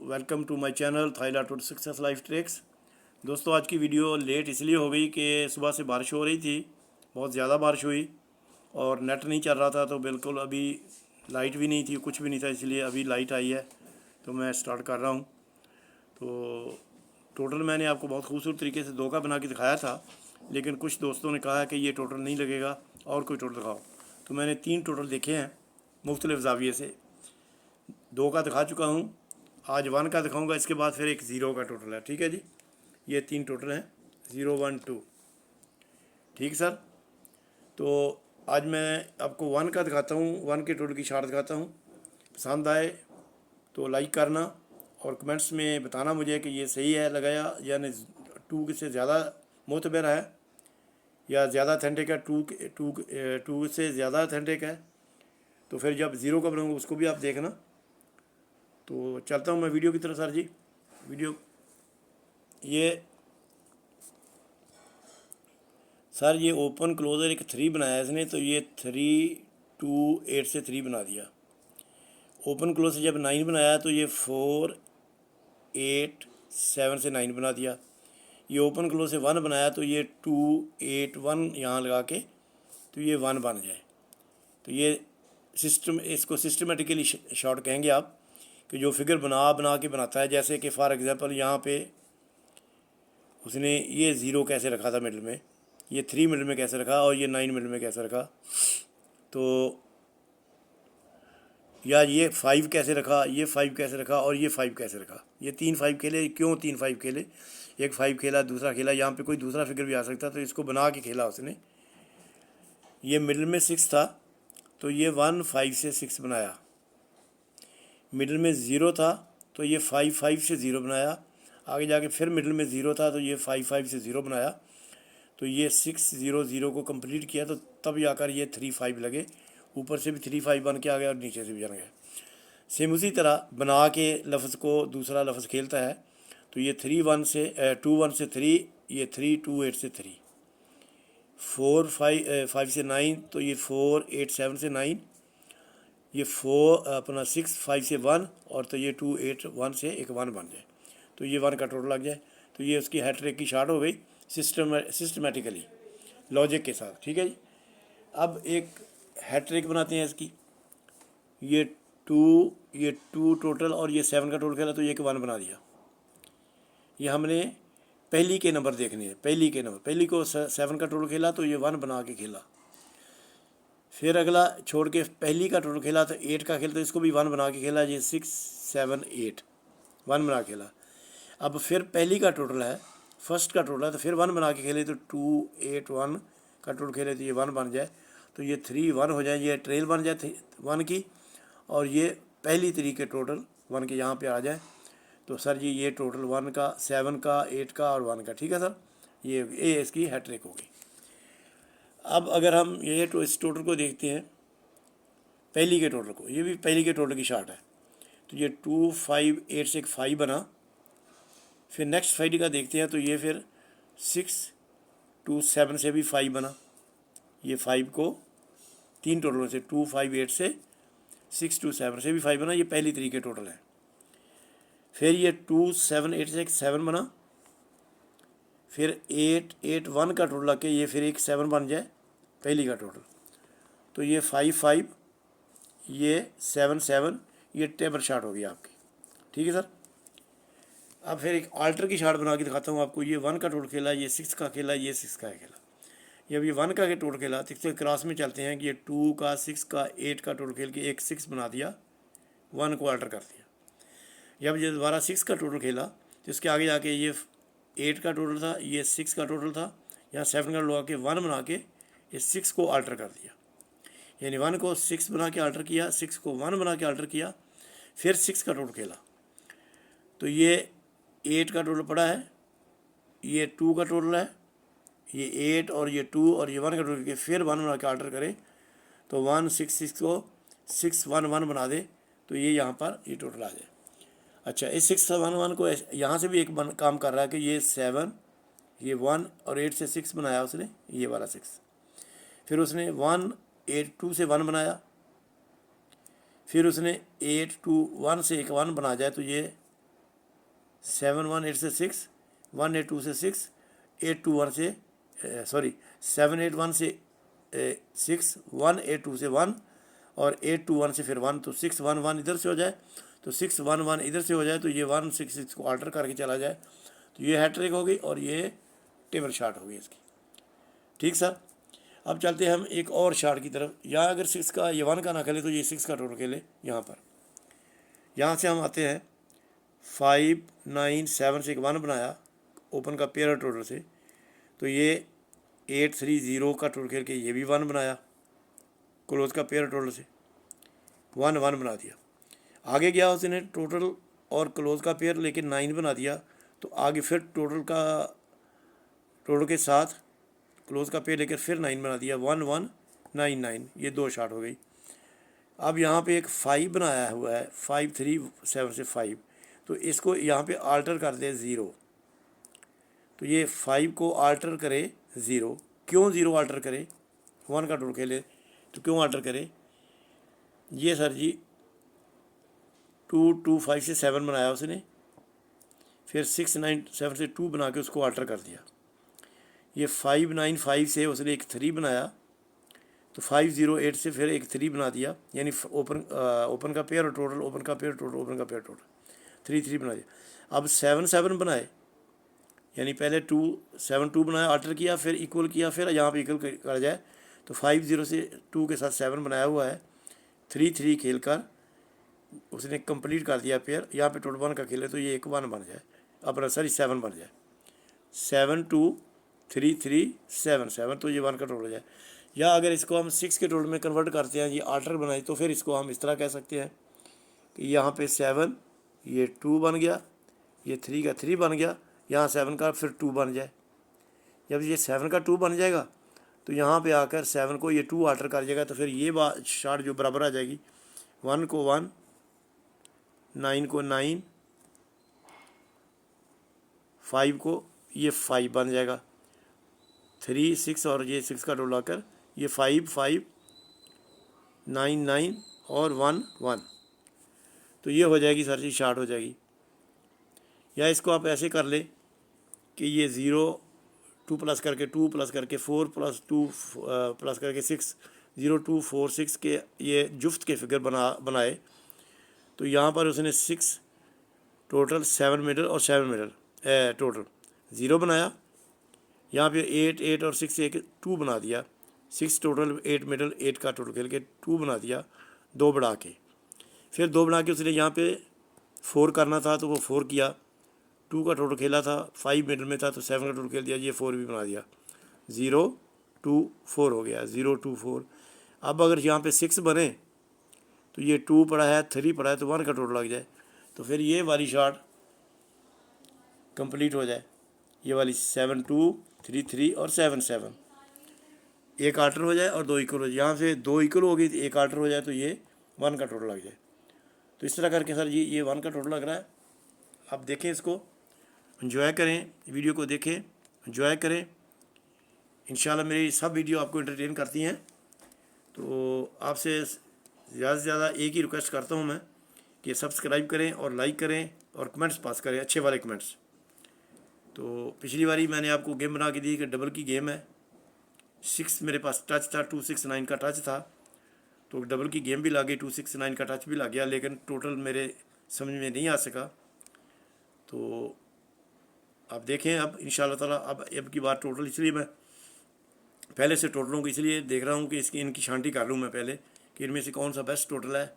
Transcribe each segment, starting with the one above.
Welcome to my channel थाईला to success life tricks. दोस्तों, आज की वीडियो लेट इसलिए हो गई कि सुबह से बारिश हो रही थी, बहुत ज़्यादा बारिश हुई और नेट नहीं चल रहा था, तो बिल्कुल अभी लाइट भी नहीं थी, कुछ भी नहीं था, इसलिए अभी लाइट आई है तो मैं स्टार्ट कर रहा हूँ। तो टोटल मैंने आपको बहुत खूबसूरत तरीके से धोखा बना के दिखाया था, लेकिन कुछ दोस्तों ने कहा कि ये टोटल नहीं लगेगा और कोई टोटल दिखाओ। तो मैंने 3 टोटल देखे हैं मुख्तलिफ ज़ाविये से। 2 का दिखा चुका हूँ, आज 1 का दिखाऊंगा, इसके बाद फिर एक 0 का टोटल है। ठीक है जी, ये 3 टोटल हैं, 0 1 2। ठीक सर। तो आज मैं आपको 1 का दिखाता हूँ, 1 के टोटल की शार्ट दिखाता हूँ। पसंद आए तो लाइक करना और कमेंट्स में बताना मुझे कि ये सही है लगाया, यानी 2 से ज़्यादा मोतबर है या ज़्यादा अथेंटिक है, 2 से ज़्यादा अथेंटिक है। तो फिर जब 0 का बनाऊँगा उसको भी आप देखना। तो चलता हूँ मैं वीडियो की तरफ सर जी। वीडियो ये सर, ये ओपन क्लोजर एक 3 बनाया इसने, तो ये 3 2 8 से 3 बना दिया। ओपन क्लोज से जब 9 बनाया तो ये 4 8 7 से 9 बना दिया। ये ओपन क्लोज से 1 बनाया तो ये 2 8 1 यहाँ लगा के तो ये 1 बन जाए। तो ये सिस्टम, इसको सिस्टमेटिकली शॉर्ट कहेंगे आप, कि जो फिगर बना के बनाता है। जैसे कि फॉर एग्ज़ाम्पल यहाँ पे उसने ये 0 कैसे रखा था मिडल में, ये 3 मिडल में कैसे रखा और ये 9 मिडल में कैसे रखा, तो या ये 5 कैसे रखा, ये 5 कैसे रखा और ये 5 कैसे रखा। ये 3 5 खेले, क्यों 3 5 खेले, एक 5 खेला, दूसरा खेला, यहाँ पे कोई दूसरा फिगर भी आ सकता, तो इसको बना के खेला उसने। ये मिडल में 6 था तो ये 1 5 से 6 बनाया। मिडल में 0 था तो ये 5 5 से 0 बनाया। आगे जाके फिर मिडल में 0 था तो ये 5 5 से 0 बनाया। तो ये 6 0 0 को कंप्लीट किया, तो तब आकर ये 3 5 लगे। ऊपर से भी 3 5 बन के आ गया और नीचे से भी बन गया। सेम उसी तरह बना के लफ्ज़ को दूसरा लफ्ज़ खेलता है। तो ये 3 1 से 2 1 से 3, ये 3 2 8 से 3, 4 5 से 9, तो ये 4 8 7 से 9, ये 4 अपना 6 5 से 1, और तो ये 2 8 1 से एक 1 बन जाए, तो ये 1 का टोटल लग जाए। तो ये उसकी हैट्रिक की शार्ट हो गई सिस्टमेटिकली, लॉजिक के साथ। ठीक है जी। अब एक हैट्रिक बनाते हैं इसकी। ये 2 टोटल और ये 7 का टोटल खेला तो ये एक 1 बना दिया। ये हमने पहली के नंबर देखने हैं, पहली को 7 का टोटल खेला तो ये 1 बना के खेला। फिर अगला छोड़ के पहली का टोटल खेला तो 8 का खेला, तो इसको भी 1 बना के खेला। ये 6 7 8 1 बना के खेला। अब फिर पहली का टोटल है, फर्स्ट का टोटल है, तो फिर 1 बना के खेले तो 2 8 1 का टोटल खेले तो ये 1 बन जाए। तो ये 3 1 हो जाए, ये ट्रेल बन जाए 1 की, और ये पहली तरीके टोटल 1 के यहाँ पे आ जाए। तो सर जी ये टोटल 1 का 7 का 8 का और 1 का। ठीक है सर, ये इसकी हैट्रिक होगी। अब अगर हम ये इस टोटल को देखते हैं, पहली के टोटल को, ये भी पहली के टोटल की शार्ट है। तो ये 2 5 8 से एक 5 बना। फिर नेक्स्ट 5 का देखते हैं तो ये फिर 6 2 7 से भी 5 बना। ये 5 को 3 टोटलों से 2 5 8 से 6 2 7 से भी 5 बना। ये पहली तरीके टोटल है। फिर ये 2 7 8 से एक 7 बना। फिर 8 8 1 का टोटल लग के ये फिर एक 7 बन जाए, पहली का टोटल। तो ये 5 5, ये 7 7, ये टेबल शार्ट होगी आपकी। ठीक है सर। अब फिर एक आल्टर की शार्ट बना के दिखाता हूँ आपको। ये 1 का टोटल खेला, ये 6 का खेला, ये 6 का खेला। जब ये 1 का के टोटल खेला तो क्रॉस में चलते हैं कि ये 2 का 6 का 8 का टोटल खेल के एक 6 बना दिया, 1 को अल्टर कर दिया। जब ये दोबारा 6 का टोटल खेला तो इसके आगे जाके ये 8 का टोटल था, ये 6 का टोटल था, यहाँ 7 का लगा के 1 बना के ये 6 को अल्टर कर दिया। यानी 1 को 6 बना के अल्टर किया, 6 को 1 बना के अल्टर किया, फिर 6 का टोटल खेला। तो ये 8 का टोटल पड़ा है, ये 2 का टोटल है, ये 8 और ये 2 और ये 1 का टोटल के फिर 1 बना के अल्टर करे तो 1 6 6 को 6 1 1 बना दे, तो ये यहाँ पर ये टोटल आ जाए। अच्छा, इस 6 1 1 को यहाँ से भी एक काम कर रहा है कि ये 7, ये 1 और 8 से 6 बनाया उसने, ये वाला 6। फिर उसने 1 8 2 से 1 बनाया। फिर उसने 8 2 1 से एक 1 बना जाए तो ये 7 1 8 से 6, 1 8 2 से 6, 8 2 1 से 7 8 1 से 6, 1 8 2 से 1 और 8 2 1 से फिर 1, तो 6 1 1 इधर से हो जाए, तो 6 1 1 इधर से हो जाए, तो ये 1 6 6 को अल्टर करके चला जाए, तो ये हैट्रिक हो गई और ये टेबल शॉट हो गई इसकी। ठीक सर। अब चलते हैं हम एक और शॉट की तरफ। यहाँ अगर 6 का ये 1 का ना खेले तो ये 6 का टोटल खेले। यहाँ पर यहाँ से हम आते हैं 5 9 7 से एक 1 बनाया ओपन का पेयर टोटल से, तो ये 8 3 0 का टोटल खेल के ये भी 1 बनाया क्लोज का पेयर टोटल से, 1 1 बना दिया। आगे गया उसने टोटल और क्लोज का पेयर लेके 9 बना दिया, तो आगे फिर टोटल के साथ क्लोज का पेयर लेकर फिर 9 बना दिया, 1 1 9 9, ये 2 शॉट हो गई। अब यहाँ पे एक 5 बनाया हुआ है, 5 3 7 से 5, तो इसको यहाँ पे आल्टर कर दे 0, तो ये 5 को आल्टर करे 0। क्यों 0 आल्टर करे? 1 का टोटल खेले तो क्यों आल्टर करे? ये सर जी 2 2 5 से 7 बनाया उसने, फिर 6 9 7 से 2 बना के उसको आल्टर कर दिया। ये 5 9 5 से उसने एक 3 बनाया, तो 5 0 8 से फिर एक 3 बना दिया, यानी ओपन का पेयर टोटल, ओपन का पेयर टोटल, ओपन का पेयर टोटल 3 3 बना दिया। अब 7 7 बनाए, यानी पहले 2 7 2 बनाया, आल्टर किया, फिर इक्वल किया, फिर यहाँ पे इक्वल कर जाए, तो 5 0 से 2 के साथ 7 बनाया हुआ है, 3 3 खेल कर उसने कंप्लीट कर दिया पेयर। यहाँ पे टोटल 1 का खेले तो ये एक 1 बन जाए, अपना सॉरी 7 बन जाए, 7 2 3 3 7 7, तो ये 1 का टोटल हो जाए। या अगर इसको हम 6 के टोटल में कन्वर्ट करते हैं, ये आल्टर बनाए, तो फिर इसको हम इस तरह कह सकते हैं कि यहाँ पे 7 ये 2 बन गया, ये 3 का 3 बन गया, यहाँ 7 का फिर 2 बन जाए। जब ये 7 का 2 बन जाएगा तो यहाँ पे आकर 7 को ये 2 आल्टर कर जाएगा, तो फिर ये शॉट जो बराबर आ जाएगी, 1 को 1, 9 को 9, 5 को ये 5 बन जाएगा, 3 6 और ये 6 का टोटल आकर ये 5 5 9 9 और 1 1, तो ये हो जाएगी सर जी शॉर्ट हो जाएगी। या इसको आप ऐसे कर ले कि ये 0 2 प्लस करके 2 प्लस करके 4 प्लस 2 प्लस करके 6 0 2 4 6 के ये जुफ्त के फिगर बनाए, तो यहाँ पर उसने 6 टोटल 7 मिडल और 7 मिडल टोटल 0 बनाया, यहाँ पे 8 8 और 6 एक 2 बना दिया, 6 टोटल 8 मिडल 8 का टोटल खेल के 2 बना दिया, 2 बढ़ा के, फिर 2 बना के उसने यहाँ पे 4 करना था तो वो 4 किया, 2 का टोटल खेला था, 5 मिडल में था तो 7 का टोटल खेल दिया, ये 4 भी बना दिया, 0 2 4 हो गया, 0 2 4। अब अगर यहाँ पे 6 बने तो ये 2 पड़ा है, 3 पड़ा है, तो 1 का टोटल लग जाए, तो फिर ये वाली शॉट कंप्लीट हो जाए, ये वाली 7 2 3 3 और 7 7, एक आल्टर हो जाए और 2 इक्वल हो जाए, यहाँ से 2 इक्वल हो गई तो एक आल्टर हो जाए, तो ये 1 का टोटल लग जाए। तो इस तरह करके सर ये 1 का टोटल लग रहा है। आप देखें, इसको एंजॉय करें, वीडियो को देखें, एंजॉय करें। इंशाल्लाह मेरी सब वीडियो आपको एंटरटेन करती हैं, तो आपसे ज़्यादा से ज़्यादा एक ही रिक्वेस्ट करता हूँ मैं कि सब्सक्राइब करें और लाइक करें और कमेंट्स पास करें, अच्छे वाले कमेंट्स। तो पिछली बारी मैंने आपको गेम बना के दी कि डबल की गेम है, 6 मेरे पास टच था, 2 6 9 का टच था, तो डबल की गेम भी लग गई, 2 6 9 का टच भी लग गया, लेकिन टोटल मेरे समझ में नहीं आ सका। तो आप देखें अब इंशाल्लाह ताला, अब की बार टोटल, इसलिए मैं पहले से टोटलों को इसलिए देख रहा हूँ कि इनकी शांति कर लूँ मैं पहले कि इनमें से कौन सा बेस्ट टोटल है,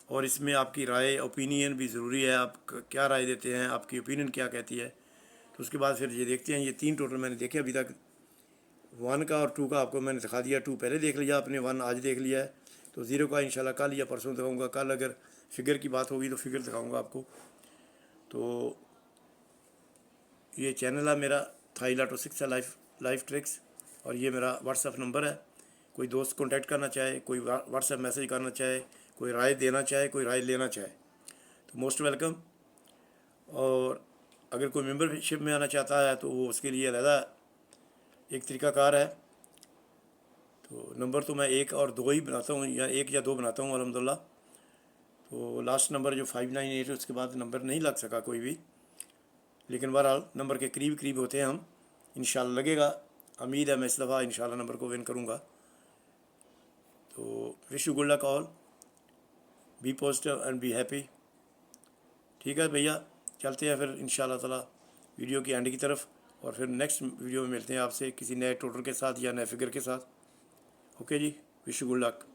और इसमें आपकी राय ओपिनियन भी ज़रूरी है, आप क्या राय देते हैं, आपकी ओपिनियन क्या कहती है। तो उसके बाद फिर ये देखते हैं, ये 3 टोटल मैंने देखे अभी तक, 1 का और 2 का आपको मैंने दिखा दिया, 2 पहले देख लिया आपने, 1 आज देख लिया है, तो 0 का इंशाल्लाह कल या परसों दिखाऊंगा। कल अगर फिगर की बात होगी तो फिगर दिखाऊंगा आपको। तो ये चैनल है मेरा थाई लाटो 6 लाइफ ट्रिक्स, और ये मेरा व्हाट्सएप नंबर है। कोई दोस्त कॉन्टैक्ट करना चाहे, कोई व्हाट्सएप मैसेज करना चाहे, कोई राय देना चाहे, कोई राय लेना चाहे, तो मोस्ट वेलकम। और अगर कोई मेंबरशिप में आना चाहता है तो वो उसके लिए अलहदा एक तरीक़ाकार है। तो नंबर तो मैं 1 और 2 ही बनाता हूँ, या 1 या 2 बनाता हूँ अल्हम्दुलिल्लाह। तो लास्ट नंबर जो 598 है उसके बाद नंबर नहीं लग सका कोई भी, लेकिन बहरहाल नंबर के करीब करीब होते हैं हम, इंशाल्लाह लगेगा। उम्मीद है मैं इस दफ़ा इंशाल्लाह नंबर को विन करूँगा। तो wish you good luck all, be positive and be happy. ठीक है भैया, चलते हैं फिर इंशाल्लाह ताला वीडियो की एंड की तरफ, और फिर नेक्स्ट वीडियो में मिलते हैं आपसे किसी नए टोटल के साथ या नए फिगर के साथ। Okay ji, wish you good luck.